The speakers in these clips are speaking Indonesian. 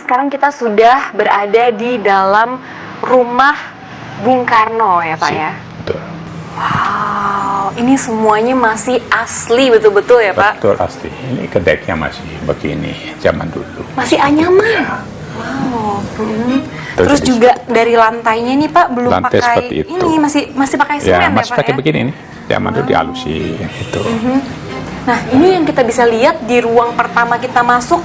sekarang kita sudah berada di dalam rumah Bung Karno ya Pak ya? Betul. Wow, ini semuanya masih asli betul-betul ya Pak? Betul, asli. Ini kedeknya masih begini, zaman dulu. Masih anyaman? Ya. Wow. Terus juga dari lantainya nih Pak, belum lantai pakai seperti itu. Ini, masih pakai semen ya, masih Pak pakai ya? begini nih. Zaman dulu dihalusin itu. Nah, ini yang kita bisa lihat di ruang pertama kita masuk.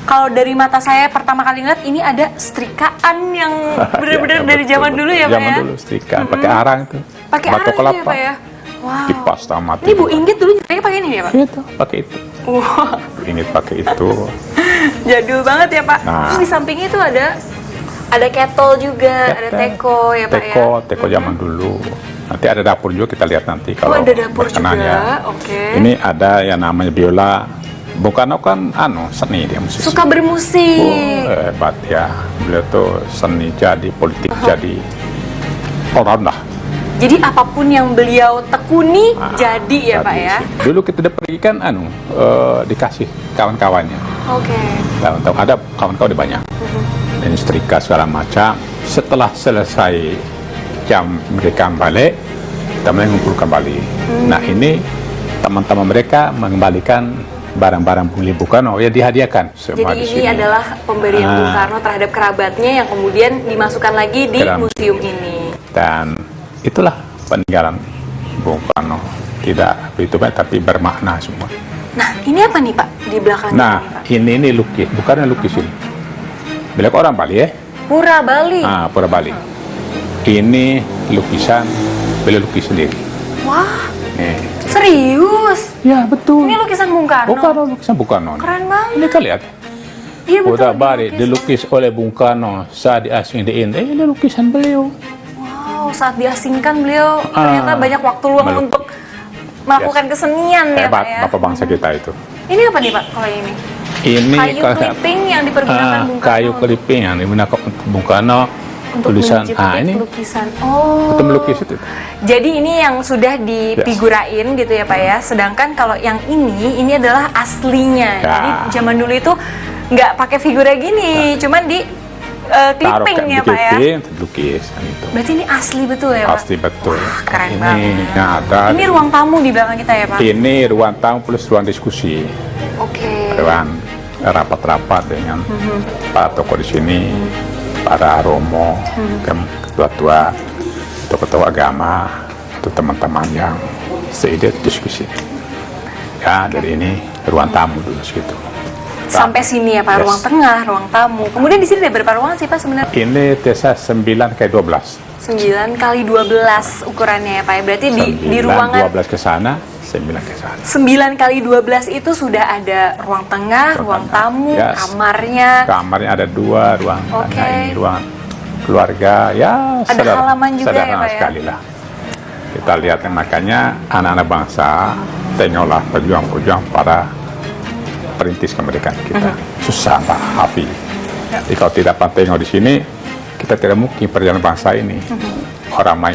Kalau dari mata saya pertama kali lihat ini ada setrikaan yang benar-benar dari zaman dulu ya Pak ya? Zaman dulu setrikaan, pakai arang itu. Pakai arang ya Pak ya? Wow. Kipas tamat. Ini Bu Inggit dulu nyetrikanya pakai ini ya Pak? Itu, pakai itu. Wow. Bu Inggit pakai itu. Jadul banget ya Pak. Nah. Terus di sampingnya itu ada kettle juga, ada teko ya Pak ya? Teko zaman dulu. Nanti ada dapur juga, kita lihat nanti kalau ada dapur berkenan juga, ya. oke. Ini ada yang namanya biola. Bung Karno kan seni, dia musisi. Suka bermusik. Hebat ya. Beliau tuh seni jadi, politik jadi, all round lah. Jadi apapun yang beliau tekuni jadi ya Pak ya? Dulu kita udah pergi kan dikasih kawan-kawannya. Oke. Kawan-kawan, ada kawan-kawan banyak. Dan setrika segala macam. Setelah selesai jam mereka balik, kita mulai mengumpulkan kembali. Nah ini teman-teman mereka mengembalikan barang-barang Bung Karno ya, dihadiahkan semua. Jadi di ini sini adalah pemberian Bung Karno terhadap kerabatnya yang kemudian dimasukkan lagi di museum ini. Dan itulah peninggalan Bung Karno, tidak begitu banyak tapi bermakna semua. Nah ini apa nih Pak di belakang? Nah ini lukis, bukan lukis ini. Beliau orang Bali ya? Pura Bali. Pura Bali. Ini lukisan beliau lukis sendiri. Wah. Serius? Ya betul. Ini lukisan Bung Karno. Lukisan Bung Karno. Keren banget. Ini kan lihat. Iya betul. Pura Bali dilukis oleh Bung Karno saat diasing di India. Ini lukisan beliau. Wow, saat diasingkan beliau ternyata banyak waktu luang untuk melakukan kesenian ya Pak ya. Hebat Bapak bangsa kita itu. Ini apa nih Pak kalau ini? Ini kayu clipping yang dipergunakan Bung Karno. Kayu clipping yang digunakan untuk Bung Karno. Untuk tulisan ini lukisan. Oh. Untuk melukis itu. Jadi ini yang sudah difigurain gitu ya Pak ya. Sedangkan kalau yang ini adalah aslinya. Ya. Jadi zaman dulu itu nggak pakai figura gini, cuman di clipping ya Pak ya. Lukis gitu. Berarti ini asli betul ya Pak? Asli betul. Wah, keren ini banget. Ada. Ini ruang tamu di belakang kita ya Pak? Ini ruang tamu plus ruang diskusi. Oke. Ruang rapat-rapat dengan para tokoh di sini. Para romo, ketua-tua, tokoh-tokoh agama, atau teman-teman yang seide diskusi. Ya, dari ini ruang tamu dulu segitu. Sampai sini ya Pak, ruang tengah, ruang tamu. Kemudian di sini ada berapa ruangan sih Pak sebenarnya? Ini TESA 9x12. 9x12 ukurannya ya Pak. Berarti di ruangan 12 ke sana, 9 ke sana. 9x12 itu sudah ada ruang tengah, ruang tamu, kamarnya. Kamarnya ada 2, ruang tengah ini, ruang keluarga, ya ada halaman juga ya Pak ya? Sekali lah. Kita lihat makanya anak-anak bangsa, tengoklah pejuang-pejuang para perintis kemerdekaan kita. Susah Pak Hafi. Jadi kalau tidak tengok di sini, kita tidak mungkin perjalanan bangsa ini. Orang main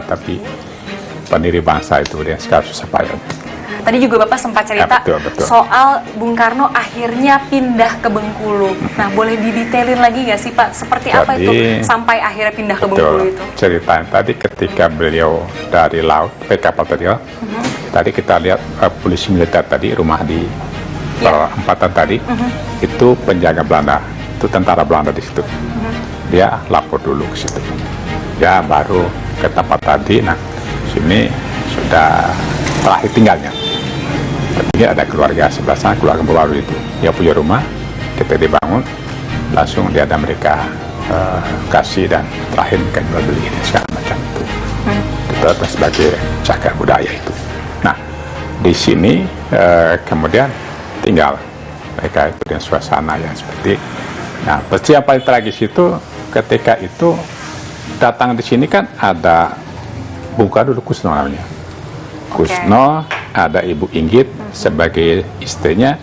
tapi pendiri bangsa itu dia sekarang susah payah. Tadi juga Bapak sempat cerita betul. soal Bung Karno akhirnya pindah ke Bengkulu. Nah, boleh didetailin lagi nggak sih Pak? Seperti apa itu sampai akhirnya pindah ke Bengkulu itu? Ceritanya tadi ketika beliau dari laut, kapal tadi ya. Tadi kita lihat polisi militer tadi, rumah di perempatan tadi, itu penjaga Belanda, itu tentara Belanda di situ. Dia lapor dulu ke situ. Ya baru ke tempat tadi. Nah, sini sudah terakhir tinggalnya. Tapi ada keluarga sebelah sana, keluarga baru itu. Dia punya rumah, kita dibangun, langsung dia ada mereka kasih dan terakhir mereka jual beli segala macam itu. Itu sebagai cagar budaya itu. Nah, di sini kemudian tinggal mereka itu dengan suasana yang seperti. Nah, peristiwa paling tragis itu ketika itu datang di sini kan ada Bung Karno dulu Kusno namanya. Kusno, ada Ibu Inggit sebagai istrinya,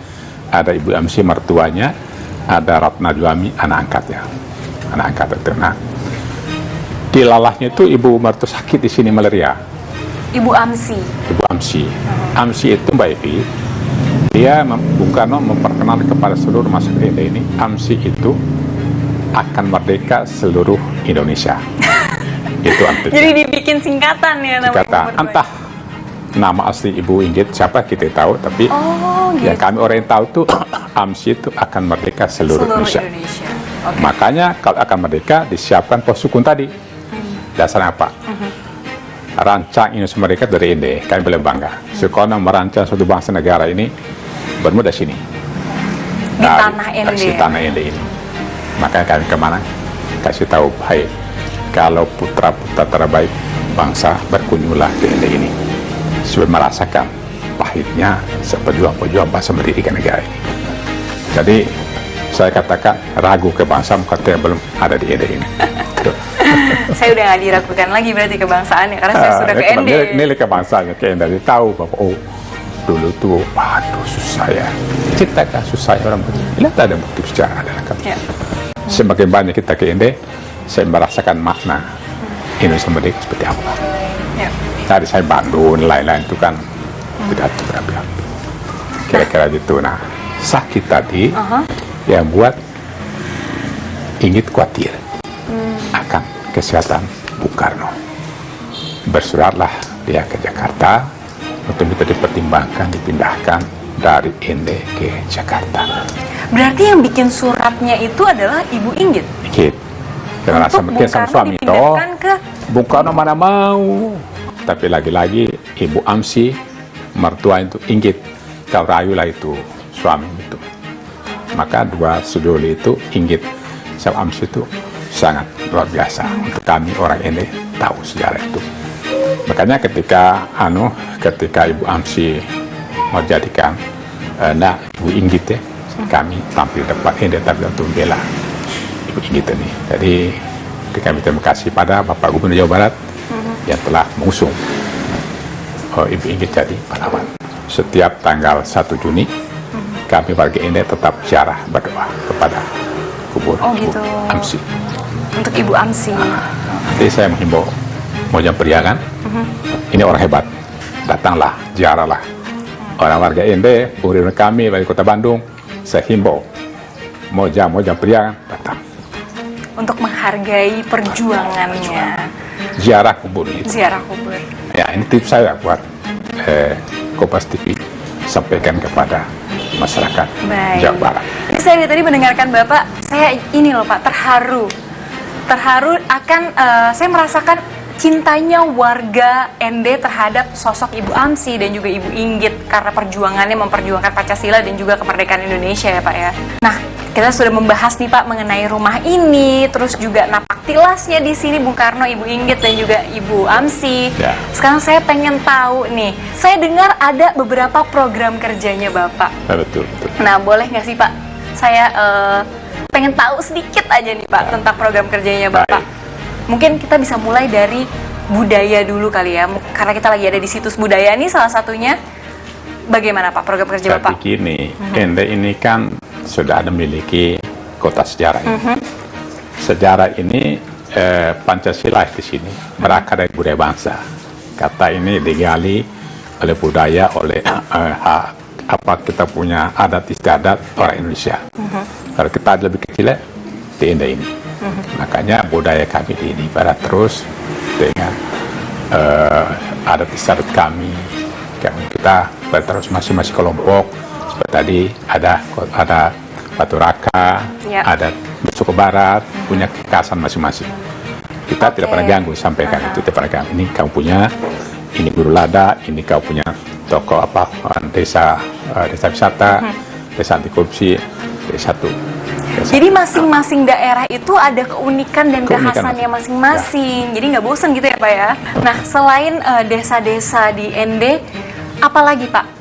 ada Ibu Amsi mertuanya, ada Ratna Juami anak angkatnya. Anak angkat itu. Nah, di lalahnya itu Ibu mertua sakit di sini malaria. Ibu Amsi. Ibu Amsi. Amsi itu Mbak Evi, dia Bung Karno memperkenalkan kepada seluruh masyarakat Ende ini, AMSI itu akan merdeka seluruh Indonesia. Itu artinya. Jadi dibikin singkatan ya namanya. Kata, entah nama asli Ibu Inggit siapa kita tahu, tapi gitu. yang kami orang yang tahu tuh AMSI itu akan merdeka seluruh Indonesia. Okay. Makanya kalau akan merdeka disiapkan pos sukun tadi. Dasarnya apa? Rancang Indonesia merdeka dari Ende, kami boleh bangga. Soekarno merancang suatu bangsa negara ini bermula sini. Di tanah Ende. Di tanah Ende ini. Makanya kami kemana? Kasih tahu, hai, kalau putra-putra terbaik bangsa berkunjunglah ke Ende ini, supaya merasakan pahitnya sepejuang-pejuang bangsa mendirikan negara ini. Jadi saya katakan ragu kebangsaan katanya belum ada di Ende ini. Saya udah nggak diragukan lagi berarti kebangsaannya karena saya sudah ke Ende. Nilai kebangsaannya ke Ende, dia tahu bahwa dulu tuh, waduh susah ya. Ceritakan susah ya orang begini. Lihat ada bukti sejarah adalah kami. Ya. Semakin banyak kita ke Ende, saya merasakan makna Indonesia merdeka seperti apa. Ya. Tadi saya Bandung, lain-lain itu kan tidak berapa. Kira-kira gitu. Nah, sakit tadi yang buat Inggit khawatir akan kesehatan Bung Karno. Bersuratlah dia ke Jakarta untuk minta dipertimbangkan, dipindahkan dari Ende ke Jakarta. Berarti yang bikin suratnya itu adalah Ibu Inggit? Inggit. Karena rasa mungkin sama suami toh. Bung Karno mana mau. Tapi lagi-lagi Ibu AMSI, mertua itu Inggit. Kau rayulah itu suami itu. Maka dua sejoli itu Inggit sama AMSI itu sangat luar biasa untuk kami orang Ende tahu sejarah itu. Makanya ketika Ibu AMSI mau jadikan Ibu Inggit ya, kami tampil depan Ende tapi untuk membela Ibu Inggit ini. Jadi kami terima kasih pada Bapak Gubernur Jawa Barat yang telah mengusung Ibu Inggit jadi pahlawan. Setiap tanggal 1 Juni kami warga Ende tetap ziarah berdoa kepada kubur gitu. AMSI. Untuk Ibu AMSI. Jadi saya menghimbau, mau jam periangan, ini orang hebat, datanglah, ziarahlah. Orang warga Ende, murid kami dari Kota Bandung, saya himbau, mau jam periangan, datang. Untuk menghargai perjuangannya. Ziarah kubur itu. Ziarah kubur. Ya, ini tips saya buat Kompas TV, sampaikan kepada masyarakat Jawa Barat. Ini saya tadi mendengarkan Bapak, saya ini loh Pak, terharu akan saya merasakan cintanya warga Ende terhadap sosok Ibu AMSI dan juga Ibu Inggit karena perjuangannya memperjuangkan Pancasila dan juga kemerdekaan Indonesia ya Pak ya. Nah, kita sudah membahas nih Pak mengenai rumah ini, terus juga napak tilasnya di sini Bung Karno, Ibu Inggit dan juga Ibu AMSI. Ya. Sekarang saya pengen tahu nih, saya dengar ada beberapa program kerjanya Bapak. Ya, betul. Nah, boleh nggak sih Pak, saya pengen tahu sedikit aja nih Pak tentang program kerjanya Bapak. Mungkin kita bisa mulai dari budaya dulu kali ya, karena kita lagi ada di situs budaya ini salah satunya. Bagaimana Pak program kerja Bapak? Begini, Ende ini kan sudah ada memiliki kota sejarah. Sejarah ini Pancasila di sini berakar dari budaya bangsa. Kata ini digali oleh budaya, oleh apa kita punya adat istiadat orang Indonesia. Kalau kita lebih kecil di Ende ini. Makanya budaya kami di Barat terus dengan adat istiadat kami kita terus masing-masing kelompok. Seperti tadi ada Batu Raka, ada suku Barat punya kekasan masing-masing. Kita tidak pernah ganggu, sampaikan itu tidak pernah ganggu. Ini kamu punya, ini Guru Lada, ini kau punya toko desa wisata, desa anti korupsi, desa itu. Jadi masing-masing daerah itu ada keunikan dan kekhasannya masing-masing. Jadi nggak bosan gitu ya Pak ya. Nah selain desa-desa di Ende, apalagi Pak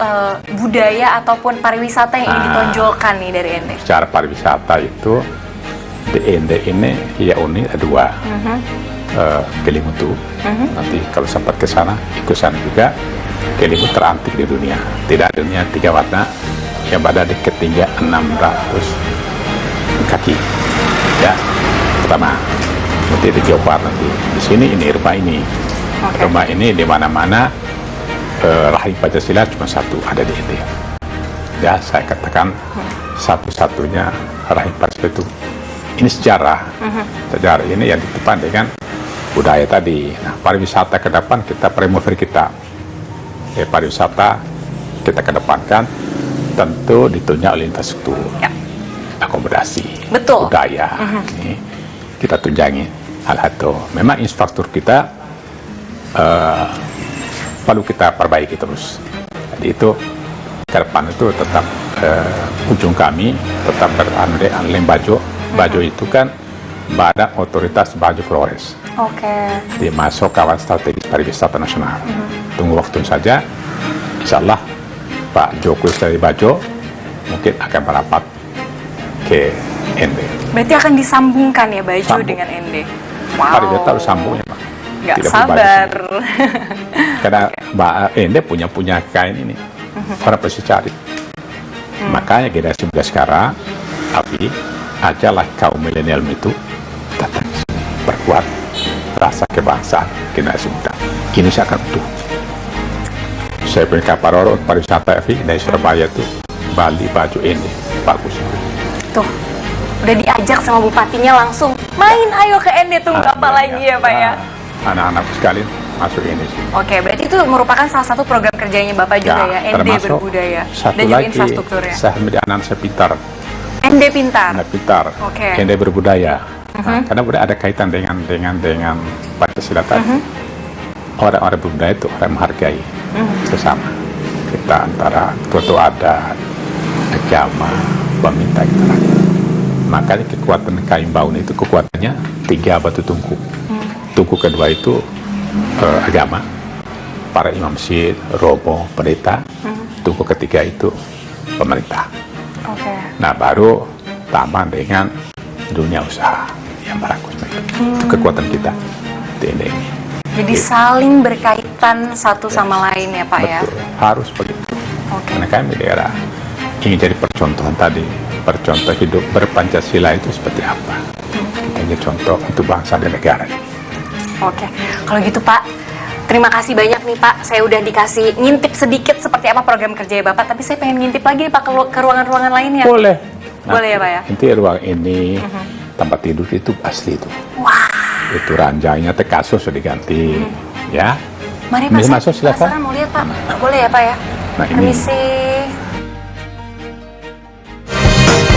budaya ataupun pariwisata yang ingin ditonjolkan nih dari Ende? Secara pariwisata itu di Ende ini ya unik ada dua. Kelimutu. Nanti kalau sempat ke sana, ikut sana juga. Kelimutu terantik di dunia. Tidak ada dunia 3 warna yang berada di ketinggian 600 kaki. Ya, pertama nanti di Geopar nanti di sini ini rumah ini. Rumah ini di mana-mana rahim Pancasila cuma satu ada di Ende. Ya, saya katakan satu-satunya rahim pariwisata itu. Ini sejarah. Sejarah ini yang ditepan dengan budaya tadi. Nah, pariwisata ke depan kita promover kita. Ya, pariwisata kita kedepankan tentu ditunjang oleh infrastruktur, Ya. akomodasi, Betul. budaya. Ini kita tunjangi hal itu. Memang infrastruktur kita perlu kita perbaiki terus. Jadi itu ke depan itu tetap ujung kami tetap berandai Bajo. Bajo itu kan Badan Otoritas Bajo Flores. Oke. Dimasuk kawasan strategis pariwisata nasional. Tunggu waktu saja. Insya Allah Pak Jokowi dari Bajo mungkin akan merapat ke ND. Berarti akan disambungkan ya Bajo Sambung. dengan ND. Pariwisata harus sambungnya, Pak. Nggak Tidak sabar. Karena Mbak ND punya kain ini. Orang pasti cari. Makanya generasi muda sekarang, tapi ajalah kaum milenial itu datang ke sini, berkuat rasa kebangsaan generasi muda. Indonesia akan utuh. Saya punya kapal roro pariwisata dari Surabaya itu Bali Bajo ini bagus. Tuh, udah diajak sama bupatinya langsung main ayo ke ND, tunggu apa lagi ya Pak ya. Anak-anak sekalian masuk ini. Oke, berarti itu merupakan salah satu program kerjanya Bapak juga ya, ND termasuk berbudaya satu dan juga lagi, infrastrukturnya. saya menjadi anak saya pintar. ND Pintar. Anak pintar, Oke. ND berbudaya. Nah, karena budaya ada kaitan dengan Pancasila tadi. Orang-orang berbudaya itu orang menghargai sesama. Kita antara tutur adat, agama, peminta kita lagi. Makanya kekuatan kain baun itu kekuatannya 3 batu tungku. Tungku kedua itu agama, para imam masjid, romo, pendeta. Tungku ketiga itu pemerintah. Oke. Nah, baru tambah dengan dunia usaha yang bagus. Itu kekuatan kita di ini. Jadi saling berkaitan satu sama lain ya Pak ya. Betul, harus begitu. Oke. Karena kami daerah ingin jadi percontohan tadi, percontoh hidup berpancasila itu seperti apa. Kita jadi contoh untuk bangsa dan negara. Oke, kalau gitu Pak, terima kasih banyak nih Pak. Saya udah dikasih ngintip sedikit seperti apa program kerja Bapak, tapi saya pengen ngintip lagi nih Pak ke ruangan-ruangan lainnya. Boleh. Boleh ya Pak ya? Nanti ruang ini tempat tidur itu asli itu. Wah, Itu ranjangnya kasur sudah diganti. Ya. mari Pak, Bisa saya masuk, silakan. penasaran mau lihat Pak. Boleh ya Pak ya? Nah, ini. Permisi.